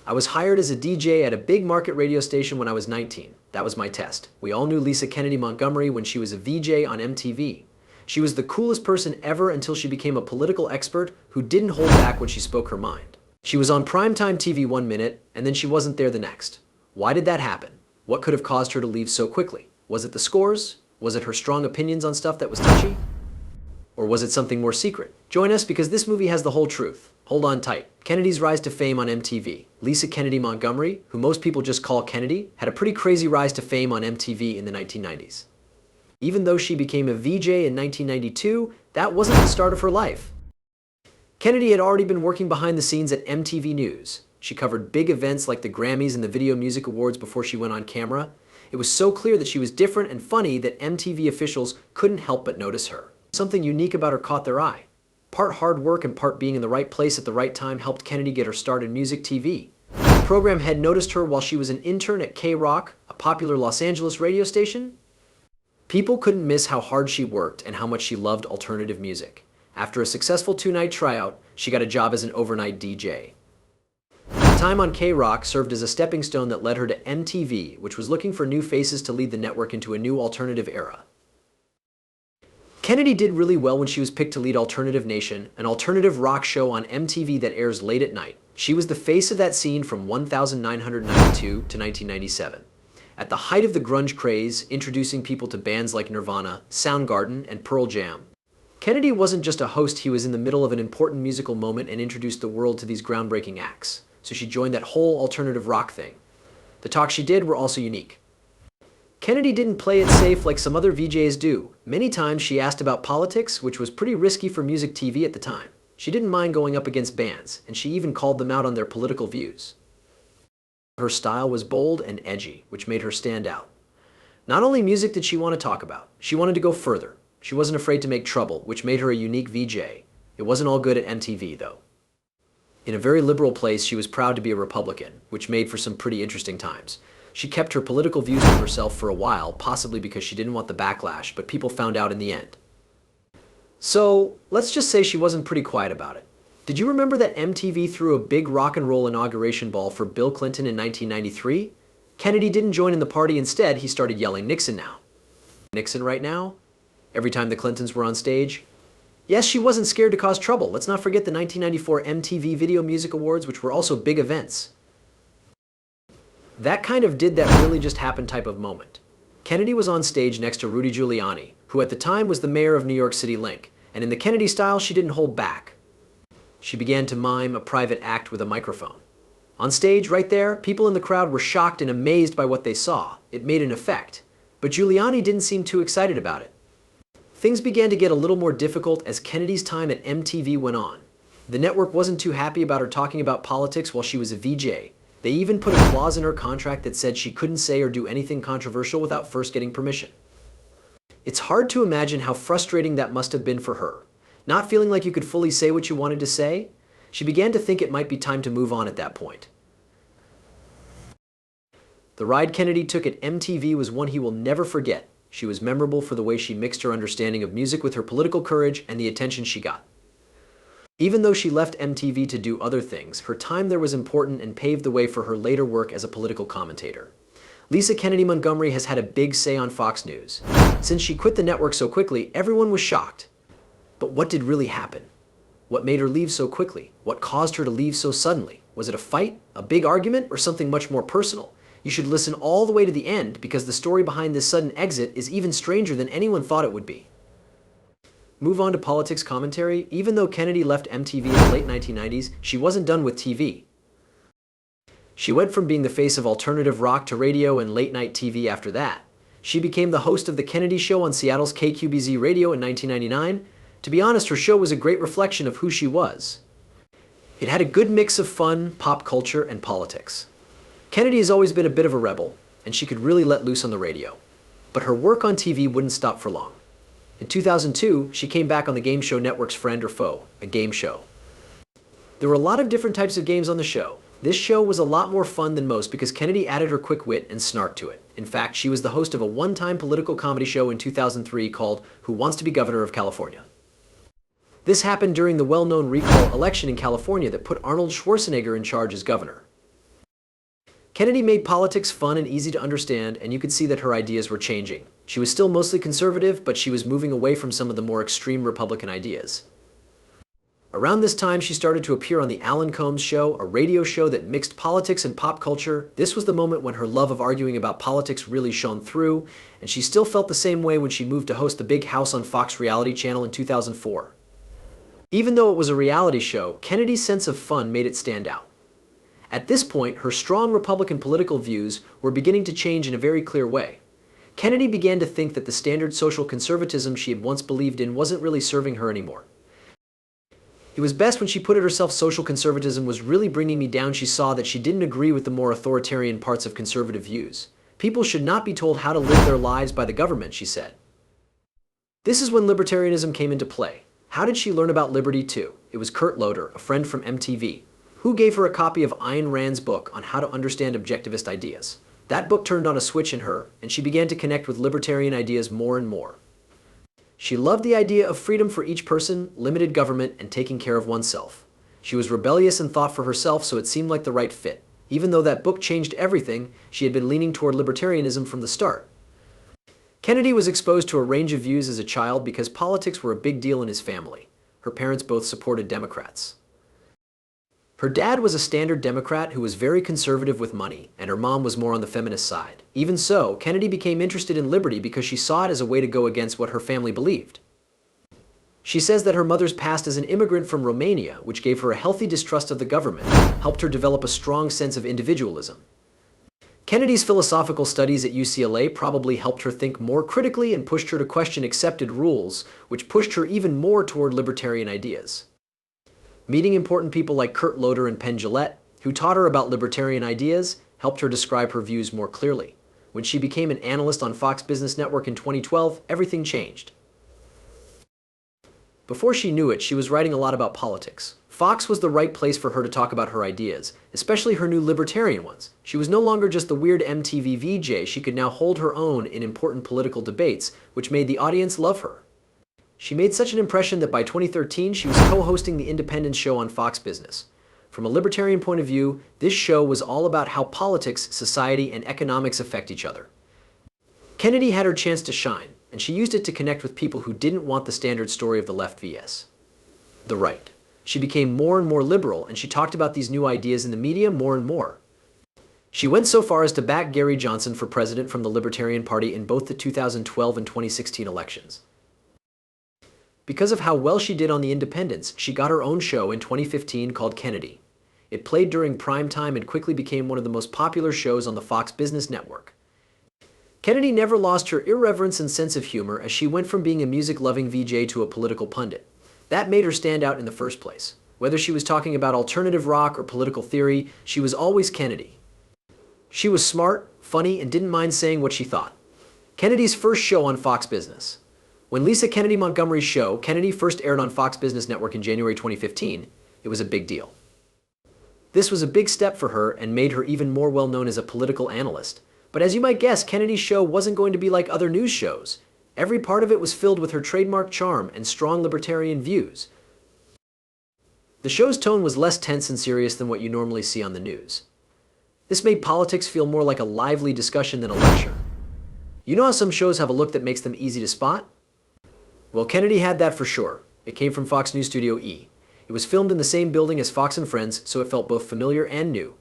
I was hired as a DJ at a big market radio station when I was 19. That was my test. We all knew Lisa Kennedy Montgomery when she was a VJ on MTV. She was the coolest person ever until she became a political expert who didn't hold back when she spoke her mind. She was on primetime TV 1 minute, and then she wasn't there the next. Why did that happen? What could have caused her to leave so quickly? Was it the scores? Was it her strong opinions on stuff that was touchy? Or was it something more secret? Join us because this movie has the whole truth. Hold on tight. Kennedy's rise to fame on MTV. Lisa Kennedy Montgomery, who most people just call Kennedy, had a pretty crazy rise to fame on MTV in the 1990s. Even though she became a VJ in 1992, that wasn't the start of her life. Kennedy had already been working behind the scenes at MTV News. She covered big events like the Grammys and the Video Music Awards before she went on camera. It was so clear that she was different and funny that MTV officials couldn't help but notice her. Something unique about her caught their eye. Part hard work and part being in the right place at the right time helped Kennedy get her start in music TV. The program had noticed her while she was an intern at K-Rock, a popular Los Angeles radio station. People couldn't miss how hard she worked and how much she loved alternative music. After a successful 2-night tryout, she got a job as an overnight DJ. Her time on K-Rock served as a stepping stone that led her to MTV, which was looking for new faces to lead the network into a new alternative era. Kennedy did really well when she was picked to lead Alternative Nation, an alternative rock show on MTV that airs late at night. She was the face of that scene from 1992 to 1997. At the height of the grunge craze, introducing people to bands like Nirvana, Soundgarden, and Pearl Jam. Kennedy wasn't just a host, he was in the middle of an important musical moment and introduced the world to these groundbreaking acts. So she joined that whole alternative rock thing. The talks she did were also unique. Kennedy didn't play it safe like some other VJs do. Many times she asked about politics, which was pretty risky for music TV at the time. She didn't mind going up against bands, and she even called them out on their political views. Her style was bold and edgy, which made her stand out. Not only music did she want to talk about, she wanted to go further. She wasn't afraid to make trouble, which made her a unique VJ. It wasn't all good at MTV, though. In a very liberal place, she was proud to be a Republican, which made for some pretty interesting times. She kept her political views to herself for a while, possibly because she didn't want the backlash, but people found out in the end. So, let's just say she wasn't pretty quiet about it. Did you remember that MTV threw a big rock and roll inauguration ball for Bill Clinton in 1993? Kennedy didn't join in the party. Instead, he started yelling, "Nixon now." Nixon right now? Every time the Clintons were on stage? Yes, she wasn't scared to cause trouble. Let's not forget the 1994 MTV Video Music Awards, which were also big events. That kind of did that really just happened type of moment. Kennedy was on stage next to Rudy Giuliani, who at the time was the mayor of New York City Link, and in the Kennedy style, she didn't hold back. She began to mime a private act with a microphone. On stage, right there, people in the crowd were shocked and amazed by what they saw. It made an effect. But Giuliani didn't seem too excited about it. Things began to get a little more difficult as Kennedy's time at MTV went on. The network wasn't too happy about her talking about politics while she was a VJ. They even put a clause in her contract that said she couldn't say or do anything controversial without first getting permission. It's hard to imagine how frustrating that must have been for her. Not feeling like you could fully say what you wanted to say, she began to think it might be time to move on at that point. The ride Kennedy took at MTV was one he will never forget. She was memorable for the way she mixed her understanding of music with her political courage and the attention she got. Even though she left MTV to do other things, her time there was important and paved the way for her later work as a political commentator. Lisa Kennedy Montgomery has had a big say on Fox News. Since she quit the network so quickly, everyone was shocked. But what did really happen? What made her leave so quickly? What caused her to leave so suddenly? Was it a fight, a big argument, or something much more personal? You should listen all the way to the end because the story behind this sudden exit is even stranger than anyone thought it would be. Move on to politics commentary. Even though Kennedy left MTV in the late 1990s, she wasn't done with TV. She went from being the face of alternative rock to radio and late-night TV after that. She became the host of The Kennedy Show on Seattle's KQBZ radio in 1999. To be honest, her show was a great reflection of who she was. It had a good mix of fun, pop culture, and politics. Kennedy has always been a bit of a rebel, and she could really let loose on the radio. But her work on TV wouldn't stop for long. In 2002, she came back on the game show network's Friend or Foe, a game show. There were a lot of different types of games on the show. This show was a lot more fun than most because Kennedy added her quick wit and snark to it. In fact, she was the host of a one-time political comedy show in 2003 called Who Wants to Be Governor of California? This happened during the well-known recall election in California that put Arnold Schwarzenegger in charge as governor. Kennedy made politics fun and easy to understand, and you could see that her ideas were changing. She was still mostly conservative, but she was moving away from some of the more extreme Republican ideas. Around this time, she started to appear on The Alan Colmes Show, a radio show that mixed politics and pop culture. This was the moment when her love of arguing about politics really shone through, and she still felt the same way when she moved to host The Big House on Fox reality channel in 2004. Even though it was a reality show, Kennedy's sense of fun made it stand out. At this point, her strong Republican political views were beginning to change in a very clear way. Kennedy began to think that the standard social conservatism she had once believed in wasn't really serving her anymore. It was best when she put it herself, social conservatism was really bringing me down. She saw that she didn't agree with the more authoritarian parts of conservative views. People should not be told how to live their lives by the government, she said. This is when libertarianism came into play. How did she learn about liberty too? It was Kurt Loder, a friend from MTV, who gave her a copy of Ayn Rand's book on how to understand objectivist ideas. That book turned on a switch in her, and she began to connect with libertarian ideas more and more. She loved the idea of freedom for each person, limited government, and taking care of oneself. She was rebellious and thought for herself, so it seemed like the right fit. Even though that book changed everything, she had been leaning toward libertarianism from the start. Kennedy was exposed to a range of views as a child because politics were a big deal in his family. Her parents both supported Democrats. Her dad was a standard Democrat who was very conservative with money, and her mom was more on the feminist side. Even so, Kennedy became interested in liberty because she saw it as a way to go against what her family believed. She says that her mother's past as an immigrant from Romania, which gave her a healthy distrust of the government, helped her develop a strong sense of individualism. Kennedy's philosophical studies at UCLA probably helped her think more critically and pushed her to question accepted rules, which pushed her even more toward libertarian ideas. Meeting important people like Kurt Loder and Penn Jillette, who taught her about libertarian ideas, helped her describe her views more clearly. When she became an analyst on Fox Business Network in 2012, everything changed. Before she knew it, she was writing a lot about politics. Fox was the right place for her to talk about her ideas, especially her new libertarian ones. She was no longer just the weird MTV VJ, she could now hold her own in important political debates, which made the audience love her. She made such an impression that by 2013, she was co-hosting the Independence show on Fox Business. From a libertarian point of view, this show was all about how politics, society, and economics affect each other. Kennedy had her chance to shine, and she used it to connect with people who didn't want the standard story of the left vs. the right. She became more and more liberal, and she talked about these new ideas in the media more and more. She went so far as to back Gary Johnson for president from the Libertarian Party in both the 2012 and 2016 elections. Because of how well she did on the Independents, she got her own show in 2015 called Kennedy. It played during prime time and quickly became one of the most popular shows on the Fox Business Network. Kennedy never lost her irreverence and sense of humor as she went from being a music-loving VJ to a political pundit. That made her stand out in the first place. Whether she was talking about alternative rock or political theory, she was always Kennedy. She was smart, funny, and didn't mind saying what she thought. Kennedy's first show on Fox Business. When Lisa Kennedy Montgomery's show, Kennedy, first aired on Fox Business Network in January 2015, it was a big deal. This was a big step for her and made her even more well-known as a political analyst. But as you might guess, Kennedy's show wasn't going to be like other news shows. Every part of it was filled with her trademark charm and strong libertarian views. The show's tone was less tense and serious than what you normally see on the news. This made politics feel more like a lively discussion than a lecture. You know how some shows have a look that makes them easy to spot? Well, Kennedy had that for sure. It came from Fox News Studio E. It was filmed in the same building as Fox and Friends, so it felt both familiar and new.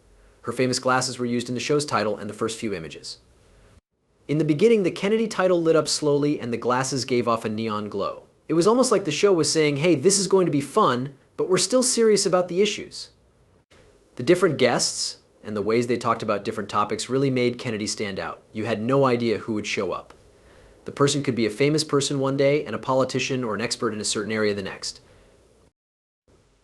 Her famous glasses were used in the show's title and the first few images. In the beginning, the Kennedy title lit up slowly and the glasses gave off a neon glow. It was almost like the show was saying, hey, this is going to be fun, but we're still serious about the issues. The different guests and the ways they talked about different topics really made Kennedy stand out. You had no idea who would show up. The person could be a famous person one day and a politician or an expert in a certain area the next.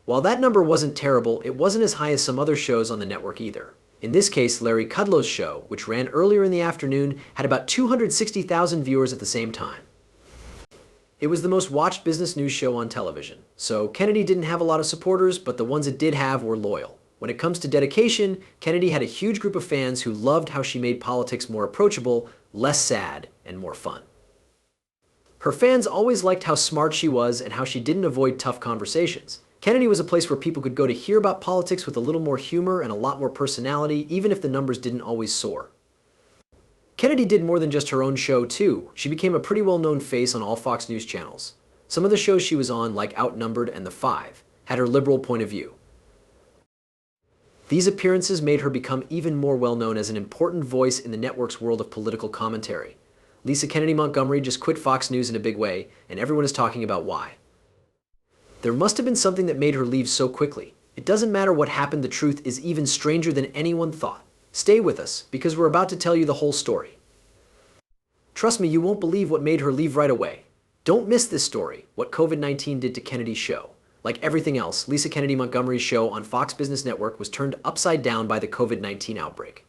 While that number wasn't terrible, it wasn't as high as some other shows on the network either. In this case, Larry Kudlow's show, which ran earlier in the afternoon, had about 260,000 viewers at the same time. It was the most watched business news show on television, so Kennedy didn't have a lot of supporters, but the ones it did have were loyal. When it comes to dedication, Kennedy had a huge group of fans who loved how she made politics more approachable, less sad, and more fun. Her fans always liked how smart she was and how she didn't avoid tough conversations. Kennedy was a place where people could go to hear about politics with a little more humor and a lot more personality, even if the numbers didn't always soar. Kennedy did more than just her own show, too. She became a pretty well-known face on all Fox News channels. Some of the shows she was on, like Outnumbered and The Five, had her liberal point of view. These appearances made her become even more well-known as an important voice in the network's world of political commentary. Lisa Kennedy Montgomery just quit Fox News in a big way, and everyone is talking about why. There must have been something that made her leave so quickly. It doesn't matter what happened, the truth is even stranger than anyone thought. Stay with us, because we're about to tell you the whole story. Trust me, you won't believe what made her leave right away. Don't miss this story, what COVID-19 did to Kennedy's show. Like everything else, Lisa Kennedy Montgomery's show on Fox Business Network was turned upside down by the COVID-19 outbreak.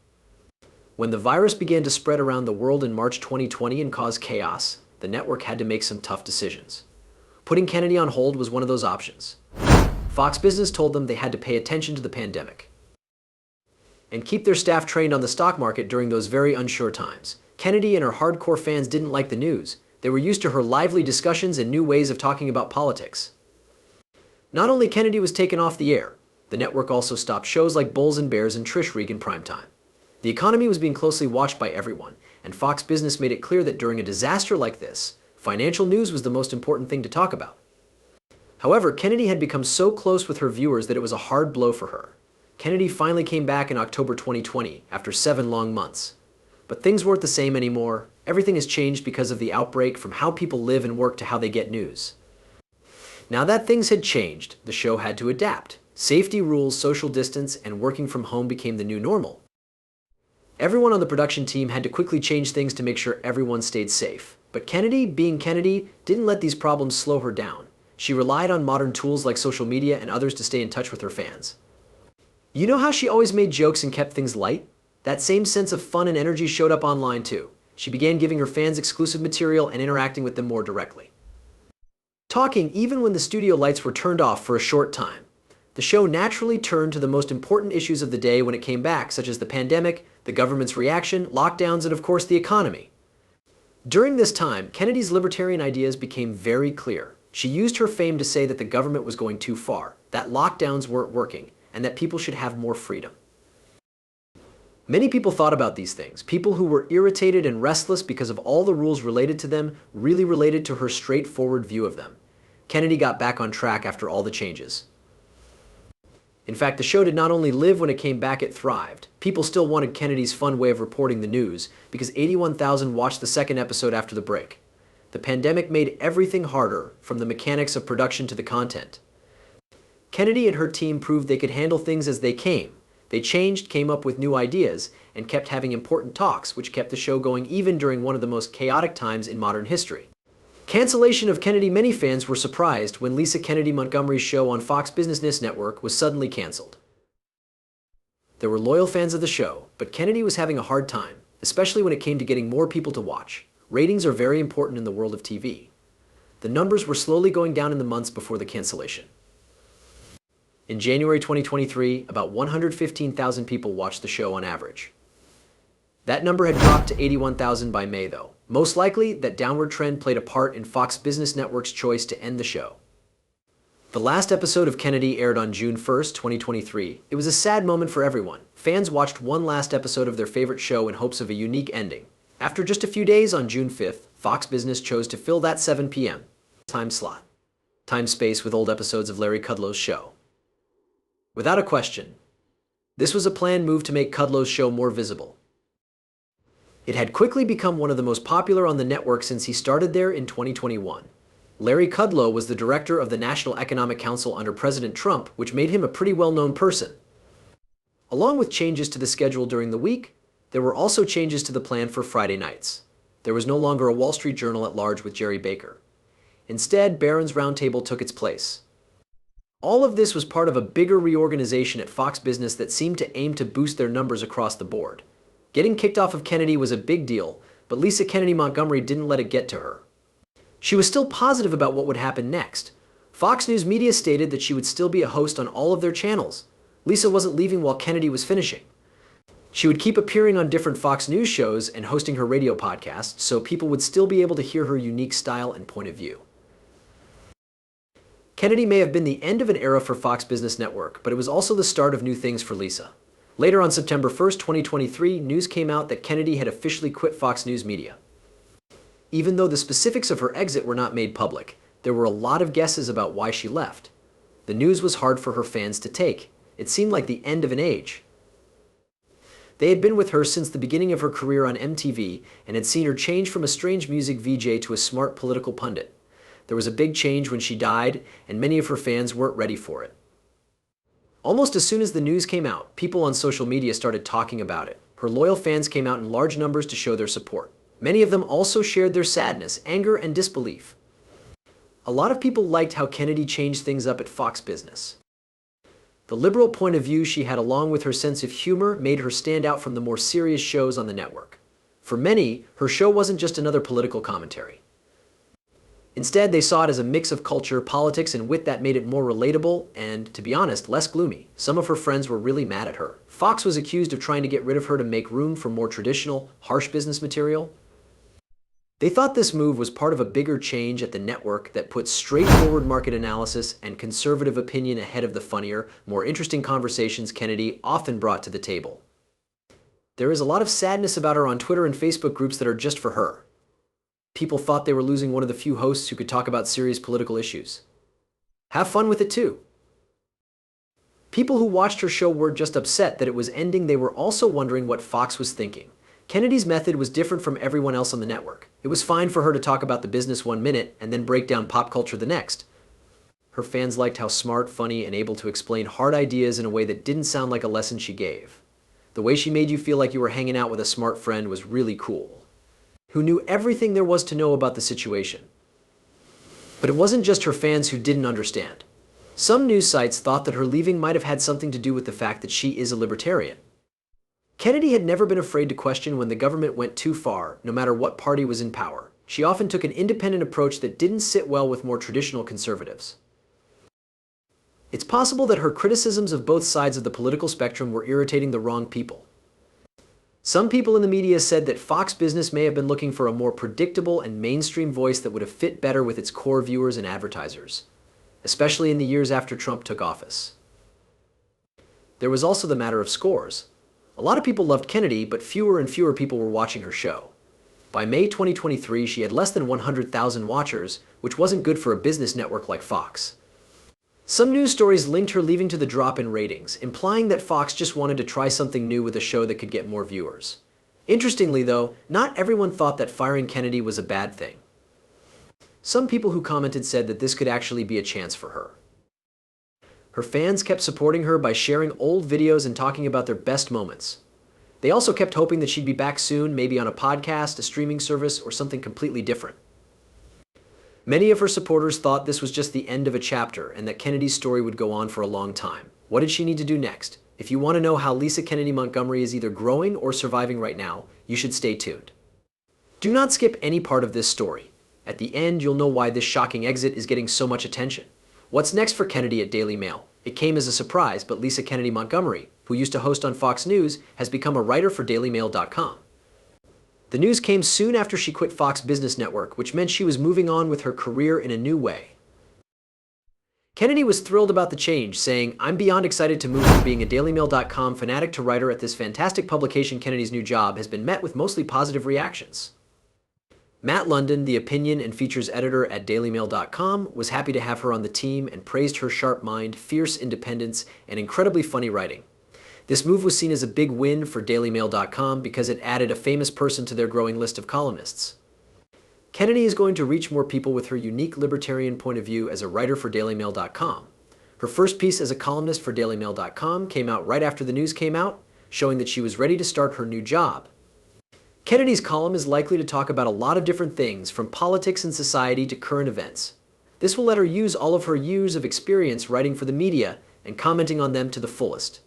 When the virus began to spread around the world in March 2020 and cause chaos, the network had to make some tough decisions. Putting Kennedy on hold was one of those options. Fox Business told them they had to pay attention to the pandemic and keep their staff trained on the stock market during those very unsure times. Kennedy and her hardcore fans didn't like the news. They were used to her lively discussions and new ways of talking about politics. Not only Kennedy was taken off the air, the network also stopped shows like Bulls and Bears and Trish Regan primetime. The economy was being closely watched by everyone, and Fox Business made it clear that during a disaster like this, financial news was the most important thing to talk about. However, Kennedy had become so close with her viewers that it was a hard blow for her. Kennedy finally came back in October 2020, after 7 long months. But things weren't the same anymore. Everything has changed because of the outbreak, from how people live and work to how they get news. Now that things had changed, the show had to adapt. Safety rules, social distance, and working from home became the new normal. Everyone on the production team had to quickly change things to make sure everyone stayed safe. But Kennedy, being Kennedy, didn't let these problems slow her down. She relied on modern tools like social media and others to stay in touch with her fans. You know how she always made jokes and kept things light? That same sense of fun and energy showed up online too. She began giving her fans exclusive material and interacting with them more directly. Talking even when the studio lights were turned off for a short time. The show naturally turned to the most important issues of the day when it came back, such as the pandemic, the government's reaction, lockdowns, and of course the economy. During this time, Kennedy's libertarian ideas became very clear. She used her fame to say that the government was going too far, that lockdowns weren't working, and that people should have more freedom. Many people thought about these things. People who were irritated and restless because of all the rules related to them really related to her straightforward view of them. Kennedy got back on track after all the changes. In fact, the show did not only live when it came back, it thrived. People still wanted Kennedy's fun way of reporting the news because 81,000 watched the second episode after the break. The pandemic made everything harder, from the mechanics of production to the content. Kennedy and her team proved they could handle things as they came. They changed, came up with new ideas, and kept having important talks, which kept the show going even during one of the most chaotic times in modern history. Cancellation of Kennedy. Many fans were surprised when Lisa Kennedy Montgomery's show on Fox Business Network was suddenly canceled. There were loyal fans of the show, but Kennedy was having a hard time, especially when it came to getting more people to watch. Ratings are very important in the world of TV. The numbers were slowly going down in the months before the cancellation. In January 2023, about 115,000 people watched the show on average. That number had dropped to 81,000 by May, though. Most likely, that downward trend played a part in Fox Business Network's choice to end the show. The last episode of Kennedy aired on June 1st, 2023. It was a sad moment for everyone. Fans watched one last episode of their favorite show in hopes of a unique ending. After just a few days, on June 5th, Fox Business chose to fill that 7 p.m. time slot. Time-space with old episodes of Larry Kudlow's show. Without a question, this was a planned move to make Kudlow's show more visible. It had quickly become one of the most popular on the network since he started there in 2021. Larry Kudlow was the director of the National Economic Council under President Trump, which made him a pretty well-known person. Along with changes to the schedule during the week, there were also changes to the plan for Friday nights. There was no longer a Wall Street Journal at large with Jerry Baker. Instead, Barron's Roundtable took its place. All of this was part of a bigger reorganization at Fox Business that seemed to aim to boost their numbers across the board. Getting kicked off of Kennedy was a big deal, but Lisa Kennedy Montgomery didn't let it get to her. She was still positive about what would happen next. Fox News Media stated that she would still be a host on all of their channels. Lisa wasn't leaving while Kennedy was finishing. She would keep appearing on different Fox News shows and hosting her radio podcasts, so people would still be able to hear her unique style and point of view. Kennedy may have been the end of an era for Fox Business Network, but it was also the start of new things for Lisa. Later on September 1st, 2023, news came out that Kennedy had officially quit Fox News Media. Even though the specifics of her exit were not made public, there were a lot of guesses about why she left. The news was hard for her fans to take. It seemed like the end of an age. They had been with her since the beginning of her career on MTV and had seen her change from a strange music VJ to a smart political pundit. There was a big change when she died, and many of her fans weren't ready for it. Almost as soon as the news came out, people on social media started talking about it. Her loyal fans came out in large numbers to show their support. Many of them also shared their sadness, anger, and disbelief. A lot of people liked how Kennedy changed things up at Fox Business. The liberal point of view she had along with her sense of humor made her stand out from the more serious shows on the network. For many, her show wasn't just another political commentary. Instead, they saw it as a mix of culture, politics, and wit that made it more relatable and, to be honest, less gloomy. Some of her friends were really mad at her. Fox was accused of trying to get rid of her to make room for more traditional, harsh business material. They thought this move was part of a bigger change at the network that put straightforward market analysis and conservative opinion ahead of the funnier, more interesting conversations Kennedy often brought to the table. There is a lot of sadness about her on Twitter and Facebook groups that are just for her. People thought they were losing one of the few hosts who could talk about serious political issues. Have fun with it too. People who watched her show weren't just upset that it was ending, they were also wondering what Fox was thinking. Kennedy's method was different from everyone else on the network. It was fine for her to talk about the business 1 minute and then break down pop culture the next. Her fans liked how smart, funny, and able to explain hard ideas in a way that didn't sound like a lesson she gave. The way she made you feel like you were hanging out with a smart friend was really cool, who knew everything there was to know about the situation. But it wasn't just her fans who didn't understand. Some news sites thought that her leaving might have had something to do with the fact that she is a libertarian. Kennedy had never been afraid to question when the government went too far, no matter what party was in power. She often took an independent approach that didn't sit well with more traditional conservatives. It's possible that her criticisms of both sides of the political spectrum were irritating the wrong people. Some people in the media said that Fox Business may have been looking for a more predictable and mainstream voice that would have fit better with its core viewers and advertisers, especially in the years after Trump took office. There was also the matter of scores. A lot of people loved Kennedy, but fewer and fewer people were watching her show. By May 2023, she had less than 100,000 watchers, which wasn't good for a business network like Fox. Some news stories linked her leaving to the drop in ratings, implying that Fox just wanted to try something new with a show that could get more viewers. Interestingly, though, not everyone thought that firing Kennedy was a bad thing. Some people who commented said that this could actually be a chance for her. Her fans kept supporting her by sharing old videos and talking about their best moments. They also kept hoping that she'd be back soon, maybe on a podcast, a streaming service, or something completely different. Many of her supporters thought this was just the end of a chapter and that Kennedy's story would go on for a long time. What did she need to do next? If you want to know how Lisa Kennedy Montgomery is either growing or surviving right now, you should stay tuned. Do not skip any part of this story. At the end, you'll know why this shocking exit is getting so much attention. What's next for Kennedy at Daily Mail? It came as a surprise, but Lisa Kennedy Montgomery, who used to host on Fox News, has become a writer for DailyMail.com. The news came soon after she quit Fox Business Network, which meant she was moving on with her career in a new way. Kennedy was thrilled about the change, saying, "I'm beyond excited to move from being a DailyMail.com fanatic to writer at this fantastic publication. Kennedy's new job has been met with mostly positive reactions." Matt London, the opinion and features editor at DailyMail.com, was happy to have her on the team and praised her sharp mind, fierce independence, and incredibly funny writing. This move was seen as a big win for DailyMail.com because it added a famous person to their growing list of columnists. Kennedy is going to reach more people with her unique libertarian point of view as a writer for DailyMail.com. Her first piece as a columnist for DailyMail.com came out right after the news came out, showing that she was ready to start her new job. Kennedy's column is likely to talk about a lot of different things, from politics and society to current events. This will let her use all of her years of experience writing for the media and commenting on them to the fullest.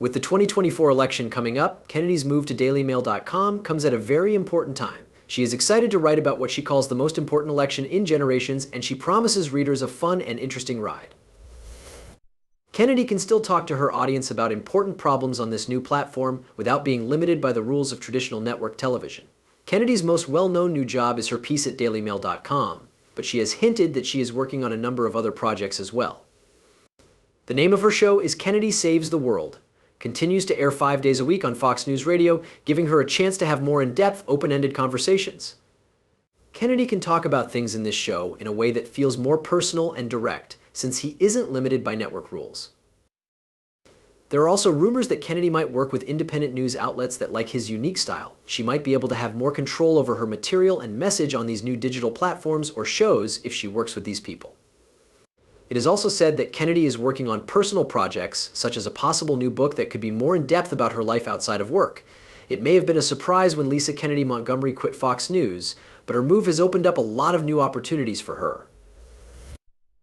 With the 2024 election coming up, Kennedy's move to DailyMail.com comes at a very important time. She is excited to write about what she calls the most important election in generations, and she promises readers a fun and interesting ride. Kennedy can still talk to her audience about important problems on this new platform without being limited by the rules of traditional network television. Kennedy's most well-known new job is her piece at DailyMail.com, but but she has hinted that she is working on a number of other projects as well. The name of her show is Kennedy Saves the World. Continues to air 5 days a week on Fox News Radio, giving her a chance to have more in-depth, open-ended conversations. Kennedy can talk about things in this show in a way that feels more personal and direct, since he isn't limited by network rules. There are also rumors that Kennedy might work with independent news outlets that like his unique style. She might be able to have more control over her material and message on these new digital platforms or shows if she works with these people. It is also said that Kennedy is working on personal projects, such as a possible new book that could be more in-depth about her life outside of work. It may have been a surprise when Lisa Kennedy Montgomery quit Fox News, but her move has opened up a lot of new opportunities for her.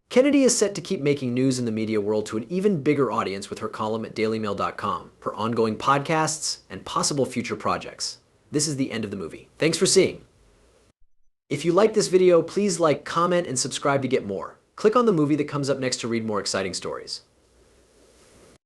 Kennedy is set to keep making news in the media world to an even bigger audience with her column at dailymail.com, her ongoing podcasts, and possible future projects. This is the end of the movie. Thanks for seeing. If you liked this video, please like, comment, and subscribe to get more. Click on the movie that comes up next to read more exciting stories.